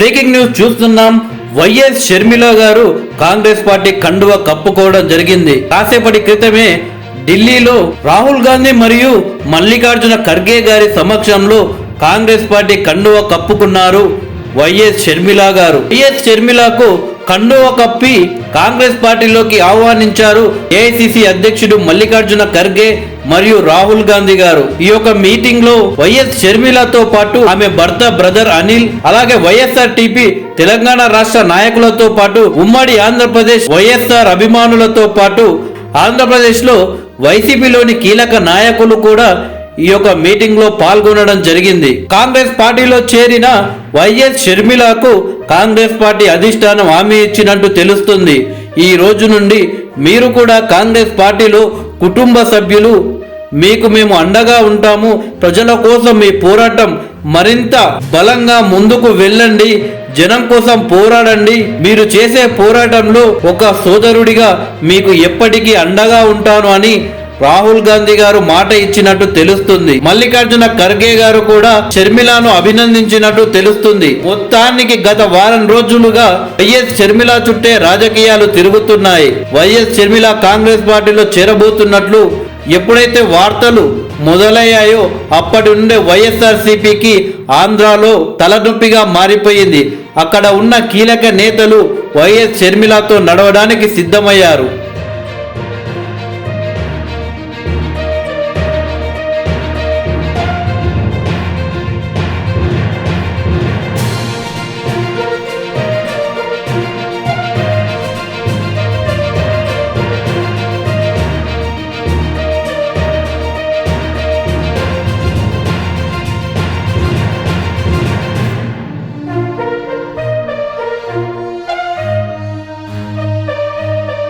Breaking news చూస్తున్నాం. YS Sharmila గారు Congress party కండువ కప్పుకోవడం జరిగింది. కాసేపటి క్రితమే ఢిల్లీలో రాహుల్ గాంధీ మరియు మల్లికార్జున ఖర్గే గారి సమక్షంలో కాంగ్రెస్ పార్టీ కండువ కప్పుకున్నారు వైఎస్ షర్మిల గారు. వైఎస్ షర్మిలకు కండువ కప్పి కాంగ్రెస్ పార్టీలోకి ఆహ్వానించారు ఏఐసిసి అధ్యక్షుడు మల్లికార్జున ఖర్గే మరియు రాహుల్ గాంధీ గారు. ఈ యొక్క మీటింగ్ లో వైఎస్ షర్మిలతో పాటు ఆమె భర్త బ్రదర్ అనిల్, అలాగే వైఎస్ఆర్టీపీ తెలంగాణ రాష్ట్ర నాయకులతో పాటు ఉమ్మడి ఆంధ్రప్రదేశ్ వైఎస్ఆర్ అభిమానులతో పాటు ఆంధ్రప్రదేశ్ లో వైసీపీలోని కీలక నాయకులు కూడా ఈ యొక్క మీటింగ్ లో పాల్గొనడం జరిగింది. కాంగ్రెస్ పార్టీలో చేరిన వైఎస్ షర్మిలకు కాంగ్రెస్ పార్టీ అధిష్టానం హామీ ఇచ్చినట్టు తెలుస్తుంది. ఈ రోజు నుండి మీరు కూడా కాంగ్రెస్ పార్టీలో కుటుంబ సభ్యులు, మీకు మేము అండగా ఉంటాము. ప్రజల కోసం మీ పోరాటం మరింత బలంగా ముందుకు వెళ్ళండి, జనం కోసం పోరాడండి. మీరు చేసే పోరాటంలో ఒక సోదరుడిగా మీకు ఎప్పటికీ అండగా ఉంటాను అని రాహుల్ గాంధీ గారు మాట ఇచ్చినట్టు తెలుస్తుంది. మల్లికార్జున ఖర్గే గారు కూడా షర్మిలను అభినందించినట్టు తెలుస్తుంది. మొత్తానికి గత వారం రోజులుగా వైఎస్ షర్మిల చుట్టే రాజకీయాలు తిరుగుతున్నాయి. వైఎస్ షర్మిల కాంగ్రెస్ పార్టీలో చేరబోతున్నట్లు ఎప్పుడైతే వార్తలు మొదలయ్యాయో అప్పటి నుండే వైఎస్ఆర్సీపీకి ఆంధ్రాలో తలనొప్పిగా మారిపోయింది. అక్కడ ఉన్న కీలక నేతలు వైఎస్ షర్మిలతో నడవడానికి సిద్ధమయ్యారు.